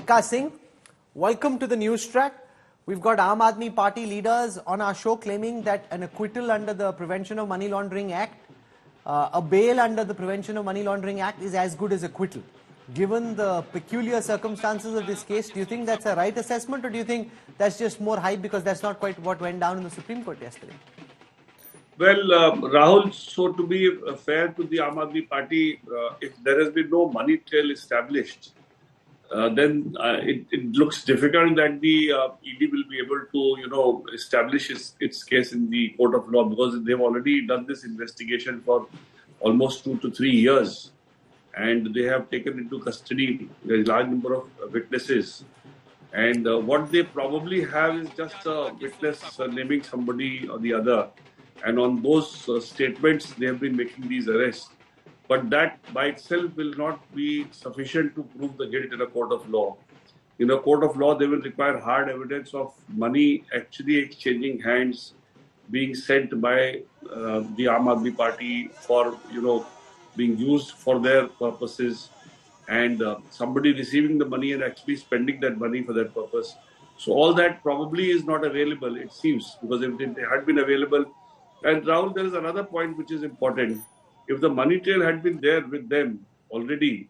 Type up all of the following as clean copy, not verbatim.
Vikas Singh, welcome to the news track. We've got Aam Aadmi Party leaders on our show claiming that an acquittal under the Prevention of Money Laundering Act, a bail under the Prevention of Money Laundering Act is as good as acquittal. Given the peculiar circumstances of this case, do you think that's a right assessment, or do you think that's just more hype because that's not quite what went down in the Supreme Court yesterday? Well, Rahul, so to be fair to the Aam Aadmi Party, if there has been no money trail established, then it looks difficult that the ED will be able to, establish its case in the court of law, because they've already done this investigation for almost 2 to 3 years, and they have taken into custody a large number of witnesses. And what they probably have is just a witness naming somebody or the other. And on those statements, they have been making these arrests. But that by itself will not be sufficient to prove the guilt in a court of law. In a court of law, they will require hard evidence of money actually exchanging hands, being sent by the Aam Aadmi Party for, being used for their purposes, and somebody receiving the money and actually spending that money for that purpose. So all that probably is not available, it seems, because if they had been available. And Rahul, there is another point which is important. If the money trail had been there with them already,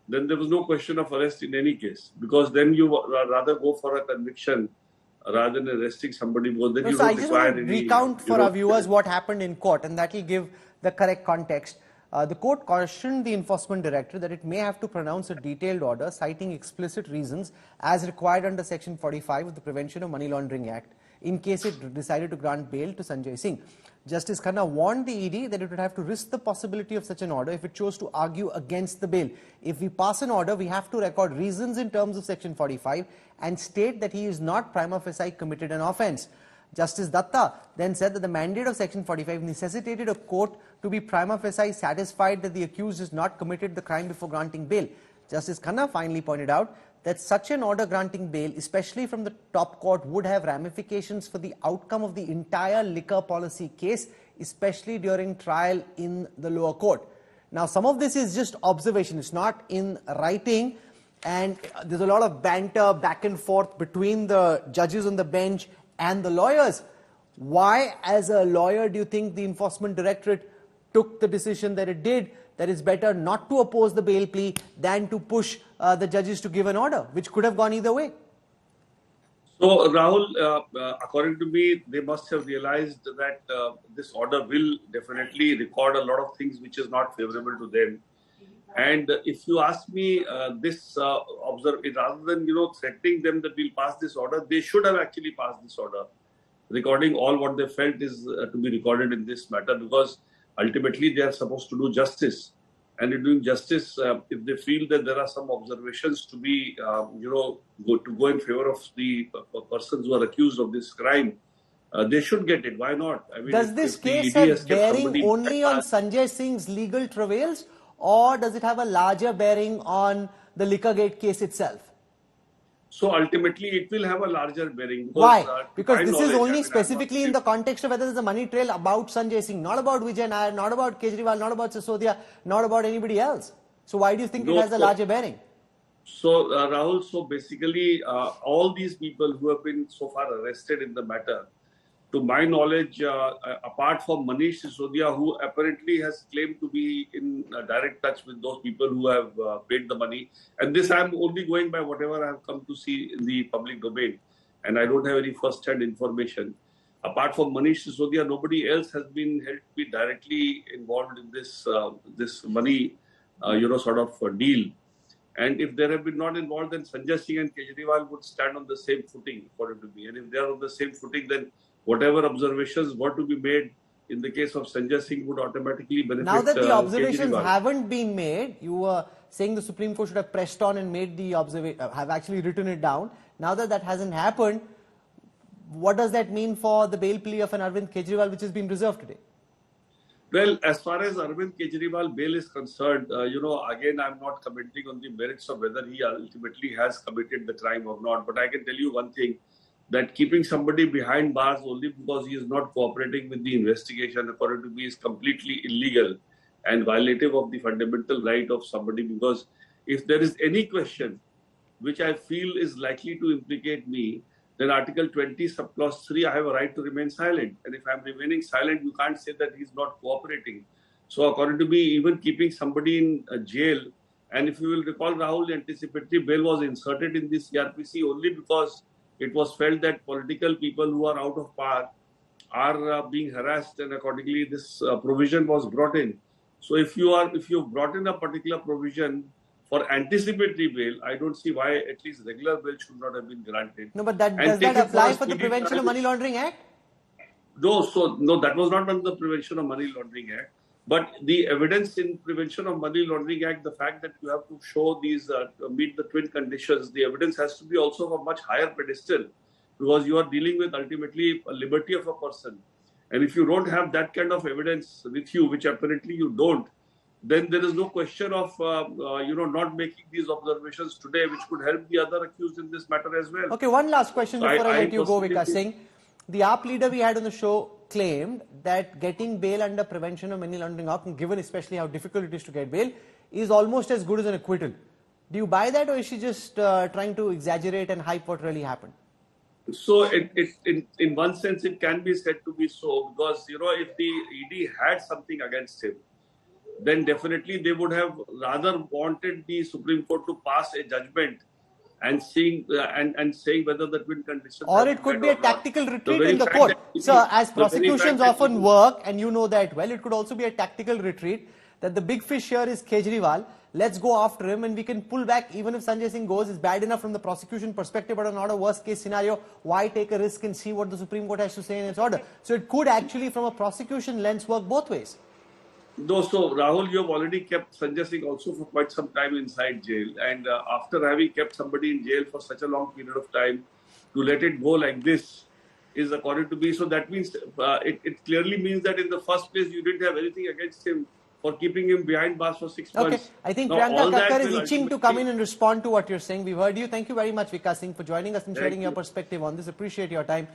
then there was no question of arrest in any case, because then you rather go for a conviction rather than arresting somebody, because then you don't require any... I just want to recount for our viewers what happened in court, and that will give the correct context. The court cautioned the enforcement director that it may have to pronounce a detailed order citing explicit reasons as required under Section 45 of the Prevention of Money Laundering Act in case it decided to grant bail to Sanjay Singh. Justice Khanna warned the ED that it would have to risk the possibility of such an order if it chose to argue against the bail. If we pass an order, we have to record reasons in terms of Section 45 and state that he is not prima facie committed an offence. Justice Datta then said that the mandate of Section 45 necessitated a court to be prima facie satisfied that the accused has not committed the crime before granting bail. Justice Khanna finally pointed out that such an order granting bail, especially from the top court, would have ramifications for the outcome of the entire liquor policy case, especially during trial in the lower court. Now, some of this is just observation. It's not in writing, and there's a lot of banter back and forth between the judges on the bench and the lawyers. Why, as a lawyer, do you think the Enforcement Directorate took the decision that it did, that it's better not to oppose the bail plea than to push the judges to give an order, which could have gone either way? So, Rahul, according to me, they must have realized that this order will definitely record a lot of things which is not favorable to them. And if you ask me, rather than threatening them that we'll pass this order, they should have actually passed this order, recording all what they felt is to be recorded in this matter, because ultimately they are supposed to do justice. And in doing justice, if they feel that there are some observations to be, go in favor of the persons who are accused of this crime, they should get it. Why not? I mean, does this case have bearing only on Sanjay Singh's legal travails, or does it have a larger bearing on the Liquorgate case itself? So ultimately, it will have a larger bearing. Because, why? Because this is only specifically in the context of whether there's a money trail about Sanjay Singh, not about Vijay Nair, not about Kejriwal, not about Sisodia, not about anybody else. So why do you think it has a larger bearing? So Rahul, so basically all these people who have been so far arrested in the matter, to my knowledge, apart from Manish Sisodia, who apparently has claimed to be in direct touch with those people who have paid the money, and this I'm only going by whatever I have come to see in the public domain, and I don't have any first-hand information. Apart from Manish Sisodia, nobody else has been held to be directly involved in this this money, sort of deal. And if they have been not involved, then Sanjay Singh and Kejriwal would stand on the same footing, according to me. And if they are on the same footing, then whatever observations were to be made in the case of Sanjay Singh would automatically benefit. Now that the observations haven't been made, you were saying the Supreme Court should have pressed on and made the observation, have actually written it down. Now that that hasn't happened, what does that mean for the bail plea of an Arvind Kejriwal, which has been reserved today? Well, as far as Arvind Kejriwal bail is concerned, again, I'm not commenting on the merits of whether he ultimately has committed the crime or not. But I can tell you one thing, that keeping somebody behind bars only because he is not cooperating with the investigation, according to me, is completely illegal and violative of the fundamental right of somebody. Because if there is any question which I feel is likely to implicate me, then Article 20 subclause 3, I have a right to remain silent. And if I'm remaining silent, you can't say that he's not cooperating. So according to me, even keeping somebody in jail, and if you will recall, Rahul, the anticipatory bail was inserted in this CRPC only because it was felt that political people who are out of power are being harassed, and accordingly this provision was brought in. So if you've brought in a particular provision for anticipatory bail, I don't see why at least regular bail should not have been granted. No, but does And that take it for apply a for the speedy Prevention of trial. Money Laundering Act? No, that was not under the Prevention of Money Laundering Act. But the evidence in Prevention of Money Laundering Act, the fact that you have to show these, meet the twin conditions, the evidence has to be also of a much higher pedestal, because you are dealing with ultimately a liberty of a person. And if you don't have that kind of evidence with you, which apparently you don't, then there is no question of not making these observations today, which could help the other accused in this matter as well. Okay, one last question So before I let you go, personally Vikas Singh. The AAP leader we had on the show claimed that getting bail under Prevention of Money Laundering Act, and given especially how difficult it is to get bail, is almost as good as an acquittal. Do you buy that, or is she just trying to exaggerate and hype what really happened? So in one sense, it can be said to be so, because, if the ED had something against him, then definitely they would have rather wanted the Supreme Court to pass a judgment and saying whether the twin conditions. Or it could be a tactical retreat in the court. So as prosecutions often work, and you know that well, it could also be a tactical retreat, that the big fish here is Kejriwal. Let's go after him and we can pull back. Even if Sanjay Singh goes, it's bad enough from the prosecution perspective, but not a worst case scenario. Why take a risk and see what the Supreme Court has to say in its order? So it could actually, from a prosecution lens, work both ways. No, so Rahul, you have already kept Sanjay Singh also for quite some time inside jail, and after having kept somebody in jail for such a long period of time, to let it go like this is, according to me, so that means it clearly means that in the first place you didn't have anything against him for keeping him behind bars for 6 months. Okay, I think now, Priyanka Kakkar is will itching to come in and respond to what you're saying. We've heard you. Thank you very much, Vikas Singh, for joining us and sharing your perspective on this. Appreciate your time.